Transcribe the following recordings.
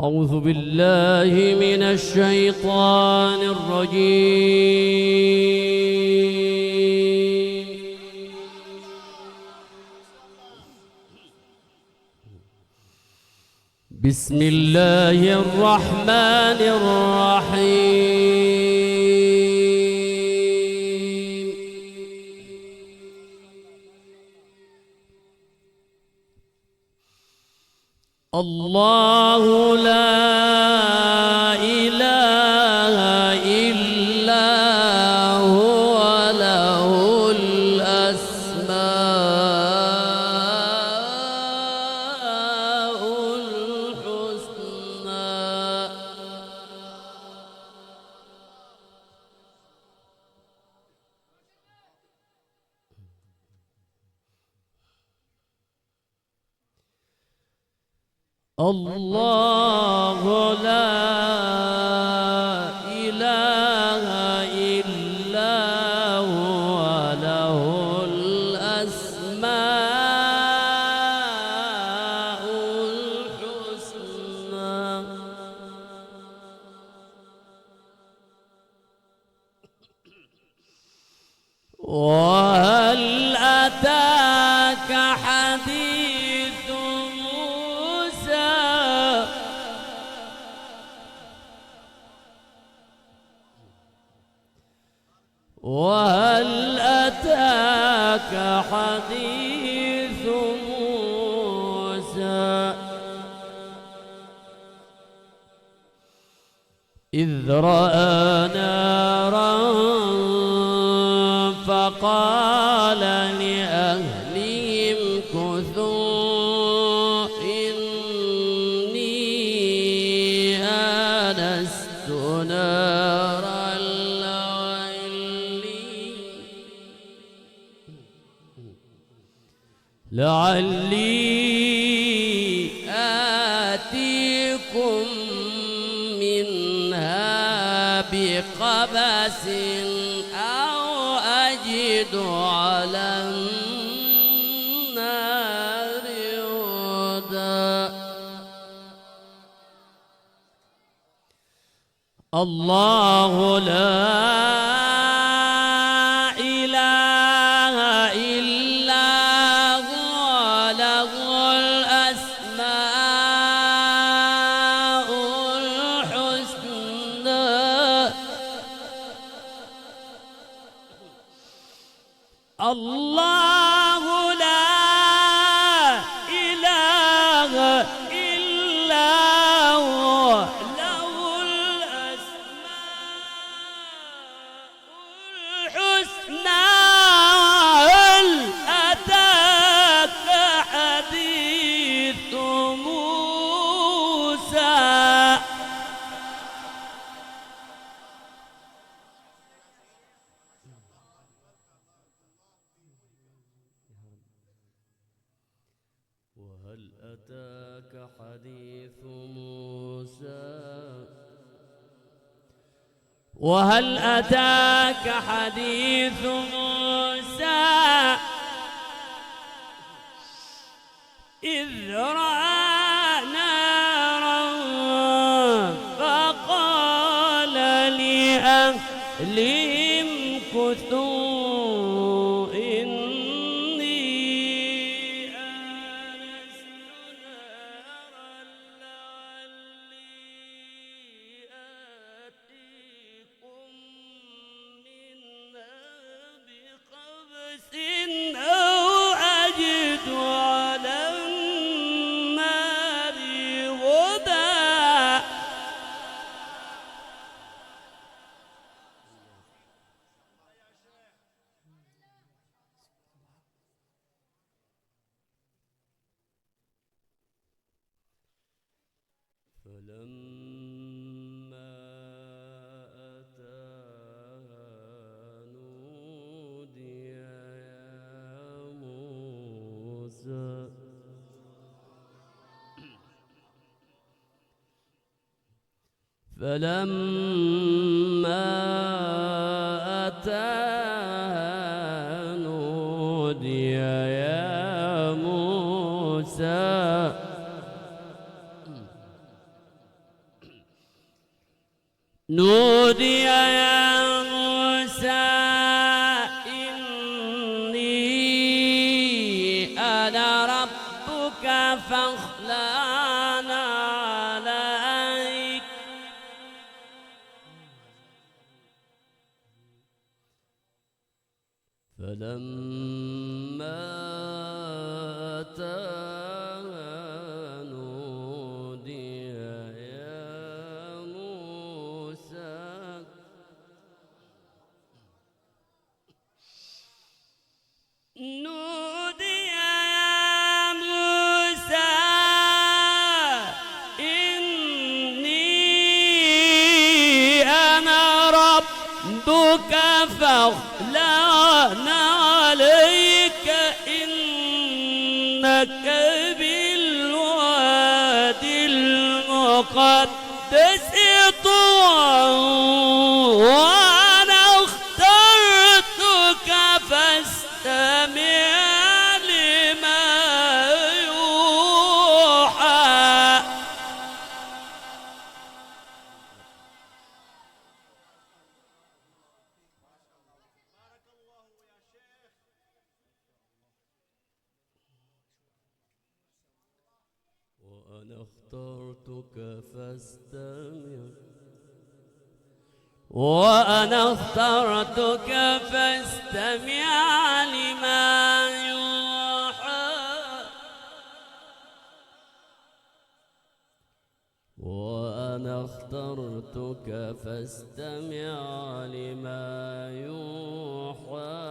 أعوذ بالله من الشيطان الرجيم. بسم الله الرحمن الرحيم. الله لا إله إلا هو له الأسماء الحسنى. الله لا إله إلا هو له الأسماء الحسنى. وهل أتاك حديث وهل أتاك حديث موسى إذ رأى نارا فقال لأهلهم كثوا إني آنست نارا لعلي آتيكم منها بقبس أو أجد على النار هدى. الله لا الله لا إله إلا هو له الأسماء الحسنى. هل أتاك حديث موسى وهل أتاك حديث موسى وهل أتاك حديث موسى إذ رأى نارا فقال لأهلهم كثوا إني فلما أتاها نودي يا موسى فلما أتاها نودي يا موسى نودي يا موسى إني أنا ربك فاخلع عليك فلما أتاها نودي يا موسى نودي يا موسى إني أنا ربك فاخلع عليك إنك بالوادي المقدس طوى وأنا اخترتك فاستمع لما يوحى وأنا اخترتك فاستمع وأنا اخترتك فاستمع لما يوحى وأنا اخترتك فاستمع لما يوحى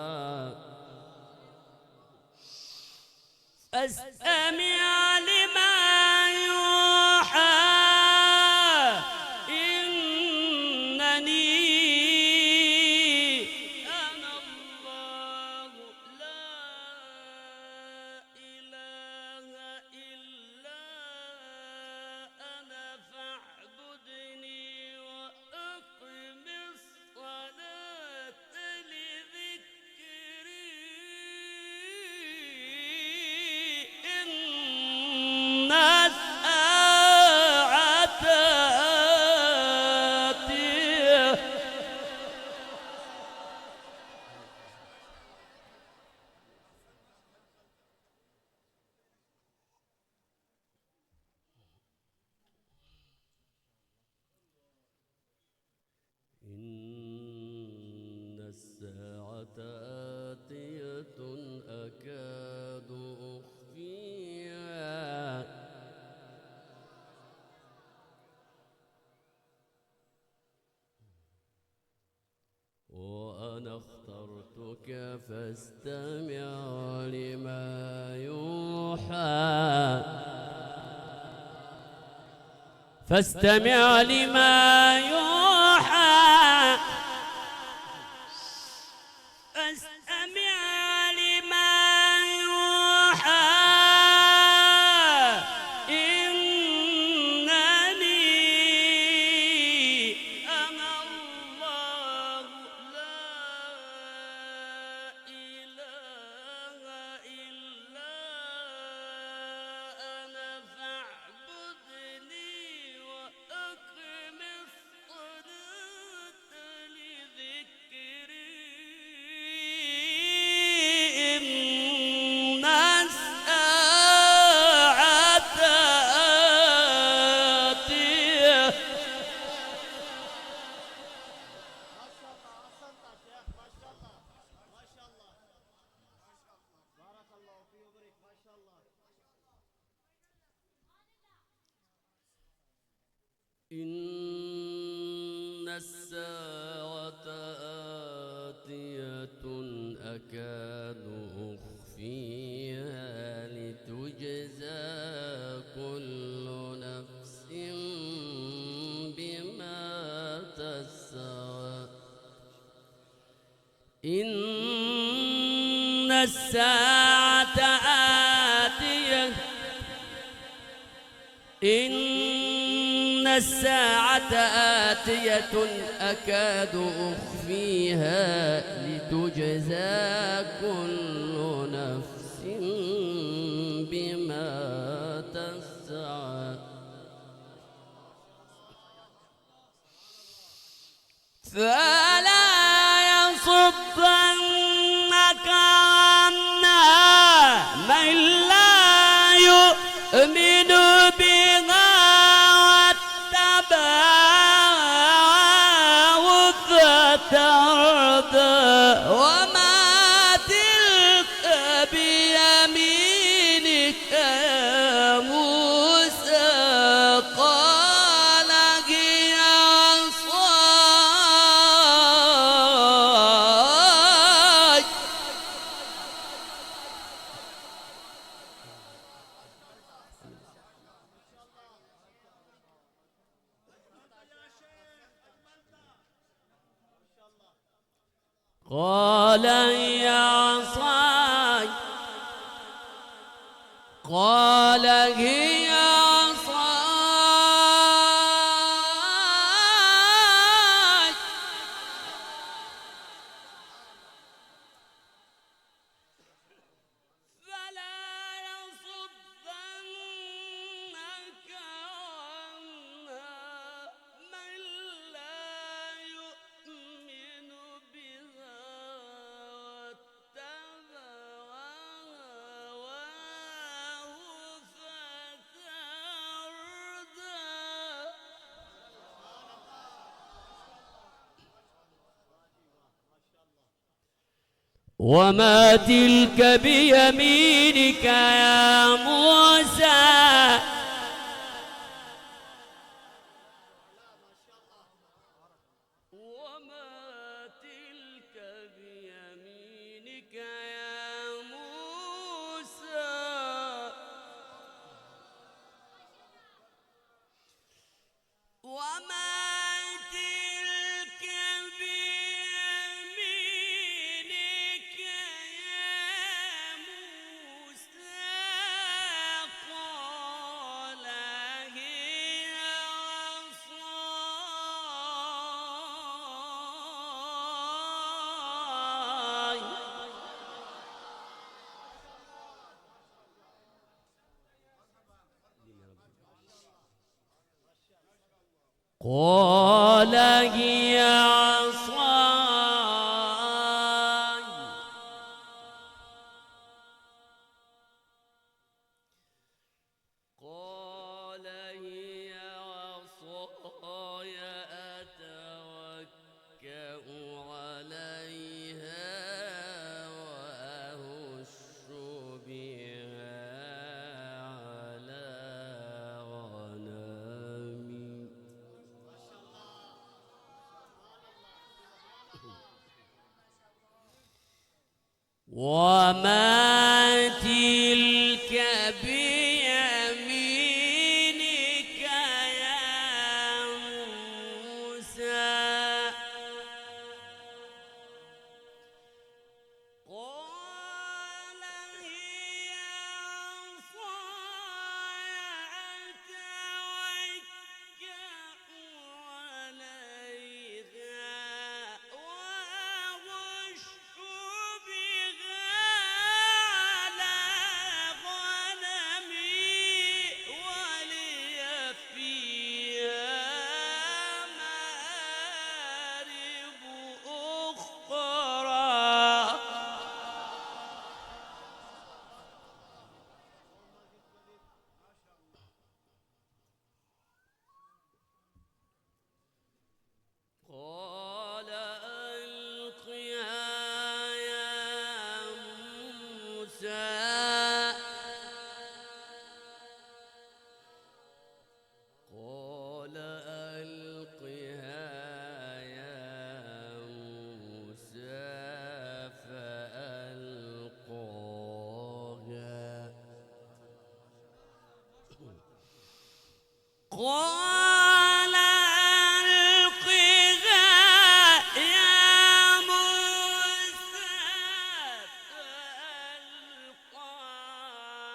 فاستمع لما يوحى إنني أنا الله لا إله إلا أنا فاعبدني وأقم الصلاة لذكري إن الساعة آتية إن الساعة آتية أكاد أخفيها وأنا اخترتك فاستمع لما يوحى فاستمع لما يوحى فاستمع لما يوحى إنني أنا الله لا إله إلا أنا فاعبدني وأقم الصلاة لذكري إن الساعة آتية إن الساعة آتية أكاد أخفيها لتجزى كل نفس بما تسعى إن الساعة آتية إن الساعة آتية أكاد أخفيها لتجزى كل نفس بما تسعى فلا يصدنك عنها من لا يؤمن بها واتبع فتردى وما تلك بيمينك يا موسى قال هي عصاي قال هي عصاي قال هي عصاي فلا يصدنك عنها من لا يؤمن بها واتبع هواه فتردى وما تلك بيمينك يا موسى وما تلك بيمينك يا موسى وما تلك بيمينك يا موسى قال هي عصاي قال هي عصاي قال هي عصاي أتوكأ عليها وأهش بها على غنمي وما تلك بيمينك يا موسى قال هي عصاي أتوكأ عليها وأهش بها على غنمي ولي فيها مآرب أخرى قال ألقها يا موسى قال ألقها يا موسى فألقاها قال ألقها يا موسى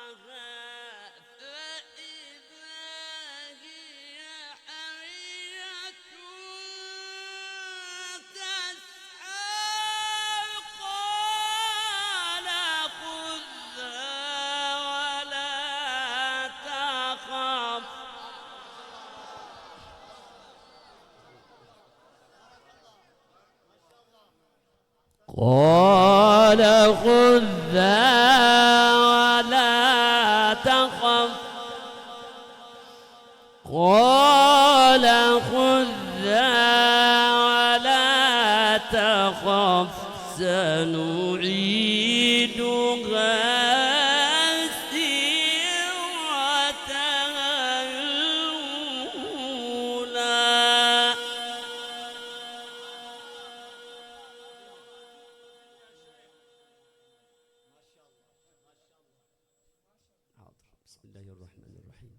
فألقاها فإذا هي حية تسعى قال خذها ولا تخف قال خذها ولا تخف قال خذها ولا تخف سنعيدها سيرتها الأولى. بسم الله الرحمن الرحيم.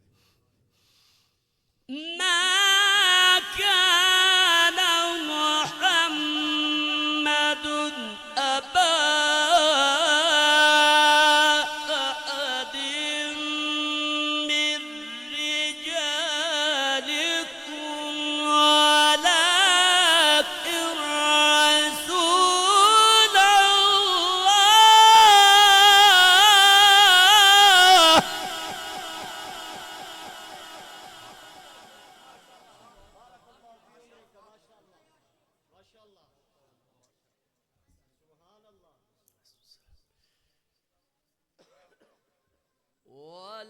ما كان محمد أبا أحد من رجالكم ولكن رسول الله.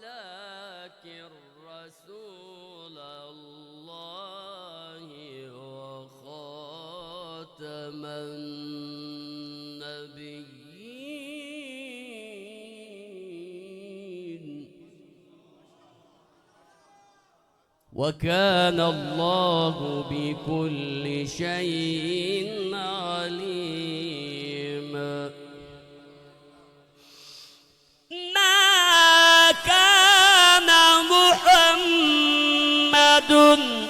ولكن رسول الله وخاتم النبيين وكان الله بكل شيء عليما. ما كان محمد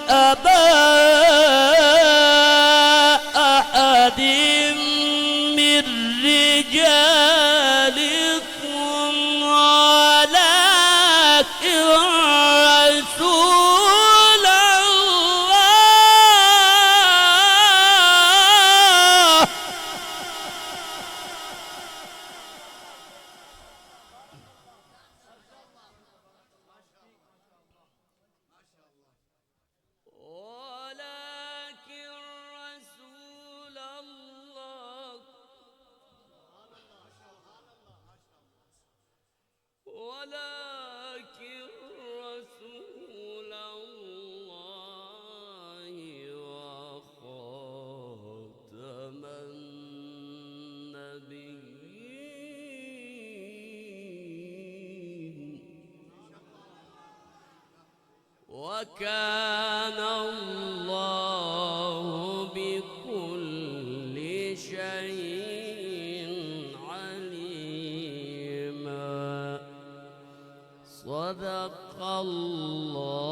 أبا أحد من رجالكم ولكن رسول الله. ولكن رسول الله ولكن رسول الله وخاتم النبيين وكان الله بكل شيء عليما. صدق الله